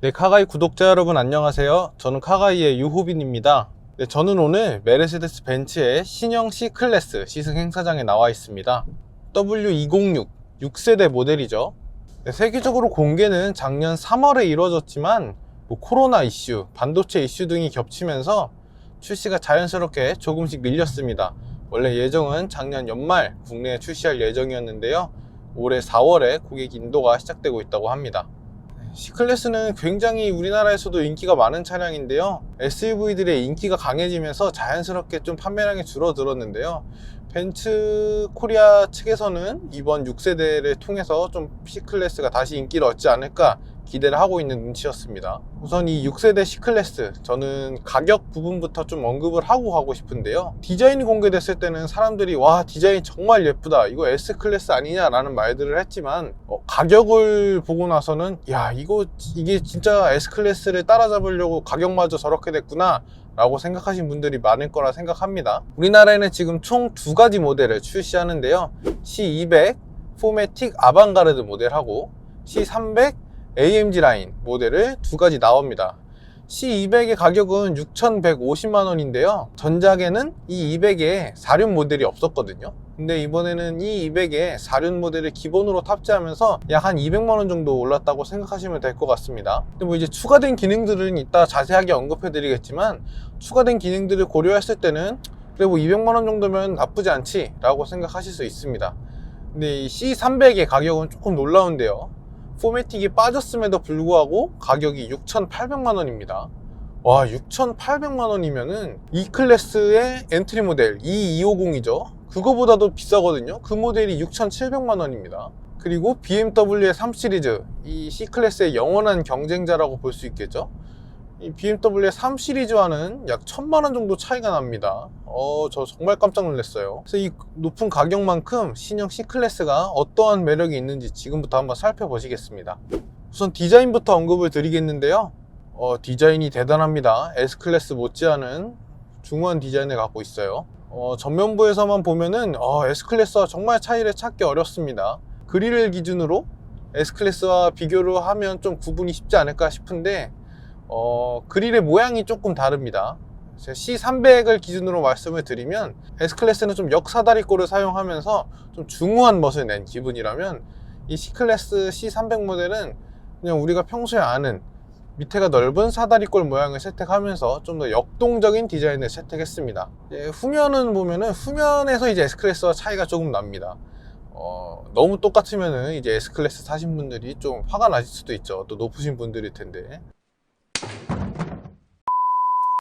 네, 카가이 구독자 여러분 안녕하세요. 저는 카가이의 유호빈입니다. 네, 저는 오늘 메르세데스 벤츠의 신형 C클래스 시승 행사장에 나와 있습니다. W206 6세대 모델이죠. 네, 세계적으로 공개는 작년 3월에 이루어졌지만 코로나 이슈, 반도체 이슈 등이 겹치면서 출시가 자연스럽게 조금씩 밀렸습니다. 원래 예정은 작년 연말 국내에 출시할 예정이었는데요. 올해 4월에 고객 인도가 시작되고 있다고 합니다. C클래스는 굉장히 우리나라에서도 인기가 많은 차량인데요, SUV들의 인기가 강해지면서 자연스럽게 좀 판매량이 줄어들었는데요, 벤츠 코리아 측에서는 이번 6세대를 통해서 좀 C클래스가 다시 인기를 얻지 않을까 기대를 하고 있는 눈치였습니다. 우선 이 6세대 C클래스, 저는 가격 부분부터 좀 언급을 하고 가고 싶은데요, 디자인이 공개됐을 때는 사람들이 와, 디자인 정말 예쁘다, 이거 S클래스 아니냐 라는 말들을 했지만 가격을 보고 나서는 야, 이게 진짜 S클래스를 따라잡으려고 가격마저 저렇게 됐구나 라고 생각하신 분들이 많을 거라 생각합니다. 우리나라에는 지금 총 두 가지 모델을 출시하는데요, C200 포매틱 아방가르드 모델하고 C300 AMG 라인 모델을 두 가지 나옵니다. C200의 가격은 6,150만원인데요 전작에는 이 200에 4륜 모델이 없었거든요. 근데 이번에는 이 200에 4륜 모델을 기본으로 탑재하면서 약 한 200만원 정도 올랐다고 생각하시면 될 것 같습니다. 근데 뭐 이제 추가된 기능들은 이따 자세하게 언급해 드리겠지만, 추가된 기능들을 고려했을 때는 그래 뭐 200만원 정도면 나쁘지 않지 라고 생각하실 수 있습니다. 근데 이 C300의 가격은 조금 놀라운데요, 포매틱이 빠졌음에도 불구하고 가격이 6,800만원입니다. 와, 6,800만원이면은 E클래스의 엔트리 모델 E250이죠. 그거보다도 비싸거든요. 그 모델이 6,700만원입니다. 그리고 BMW의 3시리즈, 이 C클래스의 영원한 경쟁자라고 볼 수 있겠죠. 이 BMW의 3시리즈와는 약 1,000만원 정도 차이가 납니다. 저 정말 깜짝 놀랐어요. 그래서 이 높은 가격만큼 신형 C클래스가 어떠한 매력이 있는지 지금부터 한번 살펴보시겠습니다. 우선 디자인부터 언급을 드리겠는데요, 디자인이 대단합니다. S클래스 못지않은 중후한 디자인을 갖고 있어요. 전면부에서만 보면은 S클래스와 정말 차이를 찾기 어렵습니다. 그릴을 기준으로 S클래스와 비교를 하면 좀 구분이 쉽지 않을까 싶은데, 그릴의 모양이 조금 다릅니다. C300을 기준으로 말씀을 드리면, S클래스는 좀 역사다리꼴을 사용하면서 좀 중후한 멋을 낸 기분이라면, 이 C클래스 C300 모델은 그냥 우리가 평소에 아는 밑에가 넓은 사다리꼴 모양을 채택하면서 좀 더 역동적인 디자인을 채택했습니다. 후면은 보면은, 후면에서 이제 S클래스와 차이가 조금 납니다. 너무 똑같으면은 이제 S클래스 사신 분들이 좀 화가 나실 수도 있죠. 또 높으신 분들일 텐데.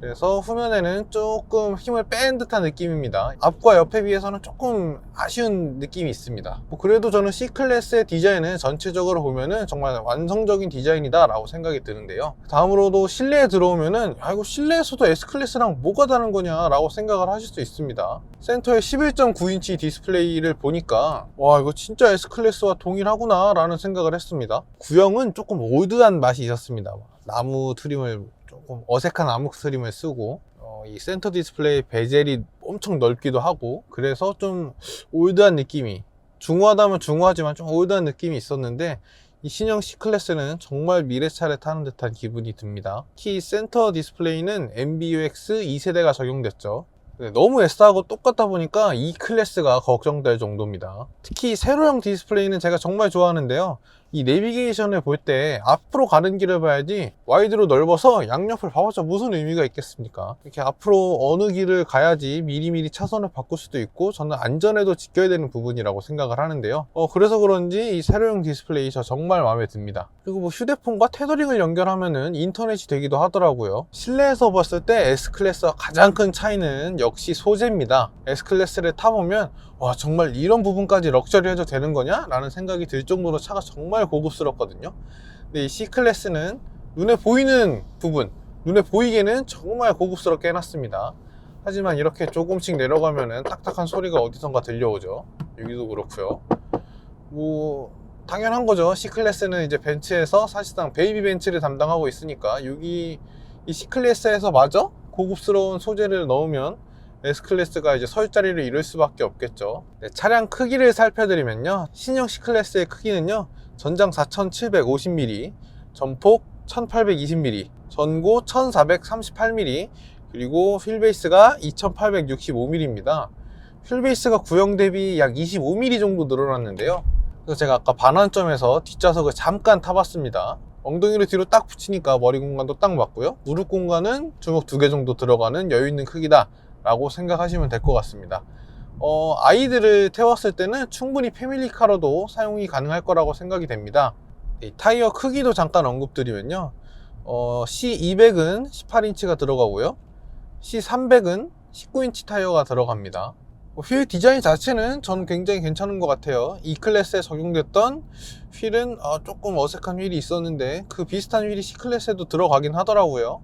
그래서 후면에는 조금 힘을 뺀 듯한 느낌입니다. 앞과 옆에 비해서는 조금 아쉬운 느낌이 있습니다. 그래도 저는 C클래스의 디자인은 전체적으로 보면은 정말 완성적인 디자인이다 라고 생각이 드는데요, 다음으로도 실내에 들어오면은 이거 실내에서도 S클래스랑 뭐가 다른 거냐 라고 생각을 하실 수 있습니다. 센터에 11.9인치 디스플레이를 보니까 와, 이거 진짜 S클래스와 동일하구나 라는 생각을 했습니다. 구형은 조금 올드한 맛이 있었습니다. 나무 트림을, 조금 어색한 나무 트림을 쓰고, 이 센터 디스플레이 베젤이 엄청 넓기도 하고, 그래서 좀 올드한 느낌이, 중후하다면 중후하지만 좀 올드한 느낌이 있었는데, 이 신형 C클래스는 정말 미래차를 타는 듯한 기분이 듭니다. 특히 센터 디스플레이는 MBUX 2세대가 적용됐죠. 너무 S하고 똑같다 보니까 이 클래스가 걱정될 정도입니다. 특히 세로형 디스플레이는 제가 정말 좋아하는데요, 이 내비게이션을 볼 때 앞으로 가는 길을 봐야지 와이드로 넓어서 양옆을 봐봤자 무슨 의미가 있겠습니까? 이렇게 앞으로 어느 길을 가야지 미리미리 차선을 바꿀 수도 있고, 저는 안전에도 지켜야 되는 부분이라고 생각을 하는데요, 그래서 그런지 이 세로형 디스플레이 저 정말 마음에 듭니다. 그리고 뭐 휴대폰과 테더링을 연결하면은 인터넷이 되기도 하더라고요. 실내에서 봤을 때 S클래스와 가장 큰 차이는 역시 소재입니다. S클래스를 타보면 와, 정말 이런 부분까지 럭셔리해도 되는 거냐? 라는 생각이 들 정도로 차가 정말 고급스럽거든요. 근데 이 C클래스는 눈에 보이는 부분, 눈에 보이게는 정말 고급스럽게 해놨습니다. 하지만 이렇게 조금씩 내려가면은 딱딱한 소리가 어디선가 들려오죠. 여기도 그렇고요. 뭐 당연한 거죠. C클래스는 이제 벤츠에서 사실상 베이비 벤츠를 담당하고 있으니까, 여기 이 C클래스에서 마저 고급스러운 소재를 넣으면 S클래스가 이제 설 자리를 잃을 수밖에 없겠죠. 차량 크기를 살펴드리면요, 신형 C클래스의 크기는요, 전장 4750mm, 전폭 1820mm, 전고 1438mm, 그리고 휠베이스가 2865mm입니다. 휠베이스가 구형 대비 약 25mm 정도 늘어났는데요. 그래서 제가 아까 반환점에서 뒷좌석을 잠깐 타봤습니다. 엉덩이를 뒤로 딱 붙이니까 머리 공간도 딱 맞고요. 무릎 공간은 주먹 2개 정도 들어가는 여유 있는 크기다 라고 생각하시면 될 것 같습니다. 아이들을 태웠을 때는 충분히 패밀리카로도 사용이 가능할 거라고 생각이 됩니다. 이 타이어 크기도 잠깐 언급드리면요, C200은 18인치가 들어가고요, C300은 19인치 타이어가 들어갑니다. 휠 디자인 자체는 전 굉장히 괜찮은 것 같아요. E클래스에 적용됐던 휠은 조금 어색한 휠이 있었는데 그 비슷한 휠이 C클래스에도 들어가긴 하더라고요.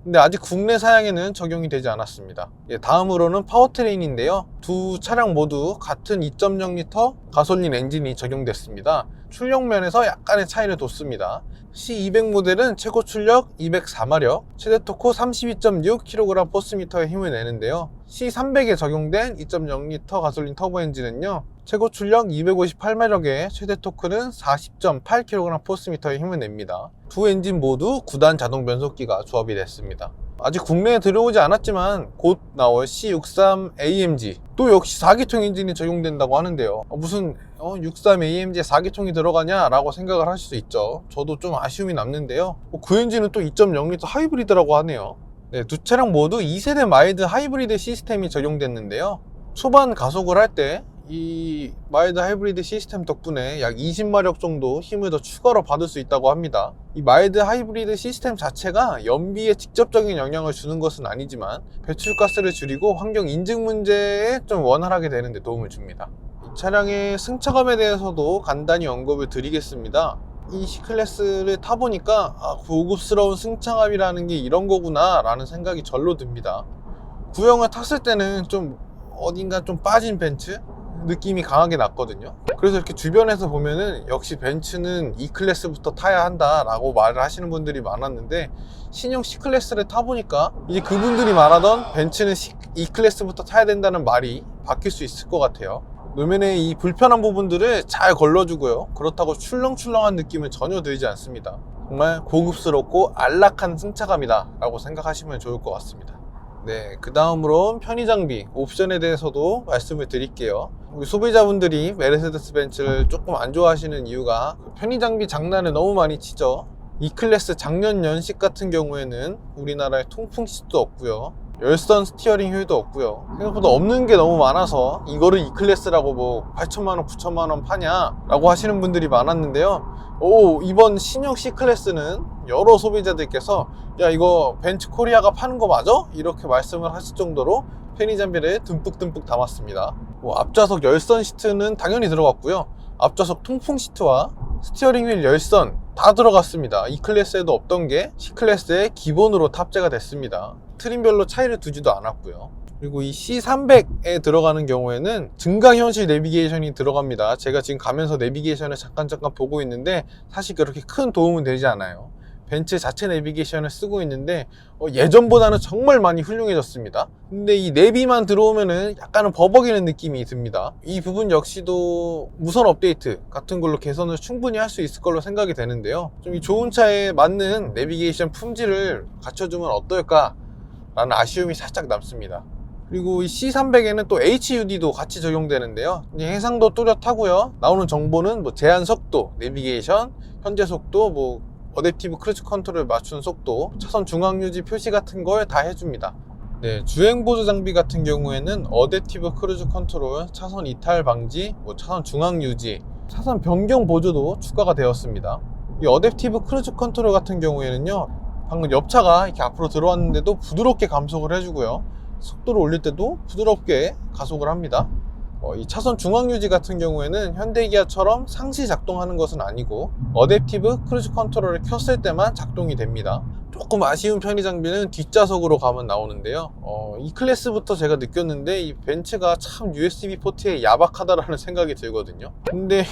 근데 아직 국내 사양에는 적용이 되지 않았습니다. 다음으로는 파워트레인인데요, 두 차량 모두 같은 2.0L 가솔린 엔진이 적용됐습니다. 출력 면에서 약간의 차이를 뒀습니다. C200 모델은 최고 출력 204마력, 최대 토크 32.6kg/m의 힘을 내는데요, C300에 적용된 2.0L 가솔린 터보 엔진은요, 최고 출력 258마력에 최대 토크는 40.8kg/m의 힘을 냅니다. 두 엔진 모두 9단 자동 변속기가 조합이 됐습니다. 아직 국내에 들어오지 않았지만 곧 나올 C63AMG 또 역시 4기통 엔진이 적용된다고 하는데요, 무슨 63AMG에 4기통이 들어가냐 라고 생각을 하실 수 있죠. 저도 좀 아쉬움이 남는데요, 그 엔진은 또 2.0L 하이브리드라고 하네요. 네, 두 차량 모두 2세대 마일드 하이브리드 시스템이 적용됐는데요, 초반 가속을 할 때 이 마일드 하이브리드 시스템 덕분에 약 20마력 정도 힘을 더 추가로 받을 수 있다고 합니다. 이 마일드 하이브리드 시스템 자체가 연비에 직접적인 영향을 주는 것은 아니지만 배출가스를 줄이고 환경 인증 문제에 좀 원활하게 되는 데 도움을 줍니다. 이 차량의 승차감에 대해서도 간단히 언급을 드리겠습니다. 이 C클래스를 타보니까 고급스러운 승차감이라는 게 이런 거구나 라는 생각이 절로 듭니다. 구형을 탔을 때는 좀 어딘가 좀 빠진 벤츠 느낌이 강하게 났거든요. 그래서 이렇게 주변에서 보면은 역시 벤츠는 E클래스부터 타야 한다 라고 말을 하시는 분들이 많았는데, 신형 C클래스를 타보니까 이제 그분들이 말하던 벤츠는 E클래스부터 타야 된다는 말이 바뀔 수 있을 것 같아요. 노면의 이 불편한 부분들을 잘 걸러주고요, 그렇다고 출렁출렁한 느낌은 전혀 들지 않습니다. 정말 고급스럽고 안락한 승차감이다 라고 생각하시면 좋을 것 같습니다. 네, 그 다음으로 편의장비 옵션에 대해서도 말씀을 드릴게요. 우리 소비자분들이 메르세데스 벤츠를 조금 안 좋아하시는 이유가 편의장비 장난을 너무 많이 치죠. E클래스 작년 연식 같은 경우에는 우리나라에 통풍 시트도 없고요, 열선 스티어링 휠도 없고요, 생각보다 없는 게 너무 많아서 이거를 E클래스라고 뭐 8천만원 9천만원 파냐 라고 하시는 분들이 많았는데요, 이번 신형 C클래스는 여러 소비자들께서 야, 이거 벤츠 코리아가 파는 거 맞아? 이렇게 말씀을 하실 정도로 편의장비를 듬뿍듬뿍 담았습니다. 앞좌석 열선 시트는 당연히 들어갔고요, 앞좌석 통풍 시트와 스티어링 휠 열선 다 들어갔습니다. E클래스에도 없던 게 C클래스에 기본으로 탑재가 됐습니다. 트림별로 차이를 두지도 않았고요. 그리고 이 C300에 들어가는 경우에는 증강현실 내비게이션이 들어갑니다. 제가 지금 가면서 내비게이션을 잠깐 보고 있는데 사실 그렇게 큰 도움은 되지 않아요. 벤츠 자체 내비게이션을 쓰고 있는데 예전보다는 정말 많이 훌륭해졌습니다. 근데 이 내비만 들어오면은 약간은 버벅이는 느낌이 듭니다. 이 부분 역시도 무선 업데이트 같은 걸로 개선을 충분히 할 수 있을 걸로 생각이 되는데요, 좀 이 좋은 차에 맞는 내비게이션 품질을 갖춰주면 어떨까 라는 아쉬움이 살짝 남습니다. 그리고 이 C300에는 또 HUD도 같이 적용되는데요, 해상도 뚜렷하고요, 나오는 정보는 뭐 제한 속도, 내비게이션, 현재 속도, 어댑티브 크루즈 컨트롤 맞춘 속도, 차선 중앙 유지 표시 같은 걸 다 해줍니다. 네, 주행 보조 장비 같은 경우에는 어댑티브 크루즈 컨트롤, 차선 이탈 방지, 차선 중앙 유지, 차선 변경 보조도 추가가 되었습니다. 이 어댑티브 크루즈 컨트롤 같은 경우에는요, 방금 옆차가 이렇게 앞으로 들어왔는데도 부드럽게 감속을 해주고요, 속도를 올릴 때도 부드럽게 가속을 합니다. 이 차선 중앙 유지 같은 경우에는 현대기아처럼 상시 작동하는 것은 아니고 어댑티브 크루즈 컨트롤을 켰을 때만 작동이 됩니다. 조금 아쉬운 편의 장비는 뒷좌석으로 가면 나오는데요, E클래스부터 제가 느꼈는데 이 벤츠가 참 USB 포트에 야박하다라는 생각이 들거든요. 근데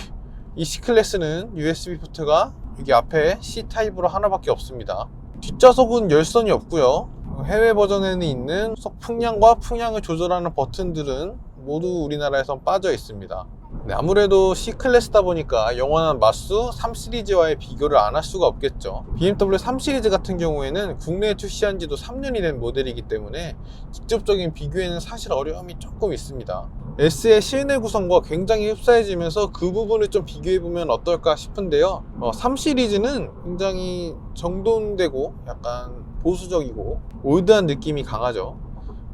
이 C클래스는 USB 포트가 여기 앞에 C타입으로 하나밖에 없습니다. 뒷좌석은 열선이 없고요, 해외 버전에는 있는 풍량과 풍향을 조절하는 버튼들은 모두 우리나라에선 빠져 있습니다. 네, 아무래도 C클래스다 보니까 영원한 마수 3 시리즈와의 비교를 안 할 수가 없겠죠. BMW 3 시리즈 같은 경우에는 국내에 출시한 지도 3년이 된 모델이기 때문에 직접적인 비교에는 사실 어려움이 조금 있습니다. S의 실내 구성과 굉장히 흡사해지면서 그 부분을 좀 비교해보면 어떨까 싶은데요. 3 시리즈는 굉장히 정돈되고 약간 보수적이고 올드한 느낌이 강하죠.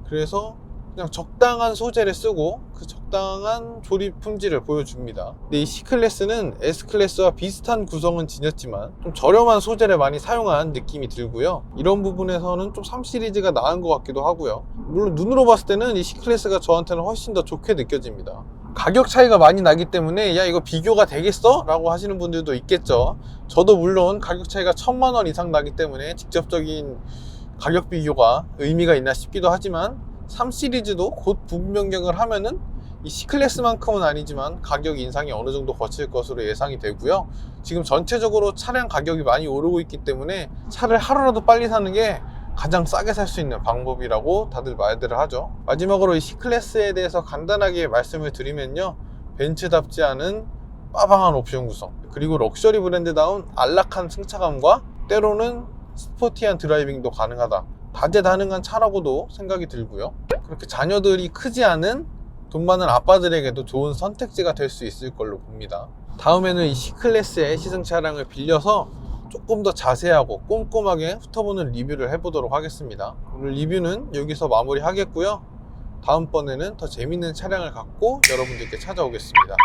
그래서 그냥 적당한 소재를 쓰고 그 적당한 조립 품질을 보여줍니다. 근데 이 C클래스는 S클래스와 비슷한 구성은 지녔지만 좀 저렴한 소재를 많이 사용한 느낌이 들고요. 이런 부분에서는 좀 3 시리즈가 나은 것 같기도 하고요. 물론 눈으로 봤을 때는 이 C클래스가 저한테는 훨씬 더 좋게 느껴집니다. 가격 차이가 많이 나기 때문에 야 이거 비교가 되겠어? 라고 하시는 분들도 있겠죠. 저도 물론 가격 차이가 1000만 원 이상 나기 때문에 직접적인 가격 비교가 의미가 있나 싶기도 하지만 3 시리즈도 곧 부분 변경을 하면은 이 C클래스만큼은 아니지만 가격 인상이 어느 정도 거칠 것으로 예상이 되고요. 지금 전체적으로 차량 가격이 많이 오르고 있기 때문에 차를 하루라도 빨리 사는 게 가장 싸게 살 수 있는 방법이라고 다들 말들을 하죠. 마지막으로 이 C클래스에 대해서 간단하게 말씀을 드리면요, 벤츠답지 않은 빠방한 옵션 구성, 그리고 럭셔리 브랜드다운 안락한 승차감과 때로는 스포티한 드라이빙도 가능하다, 다재다능한 차라고도 생각이 들고요. 그렇게 자녀들이 크지 않은 돈 많은 아빠들에게도 좋은 선택지가 될 수 있을 걸로 봅니다. 다음에는 이 C클래스의 시승 차량을 빌려서 조금 더 자세하고 꼼꼼하게 훑어보는 리뷰를 해보도록 하겠습니다. 오늘 리뷰는 여기서 마무리 하겠고요. 다음번에는 더 재밌는 차량을 갖고 여러분들께 찾아오겠습니다.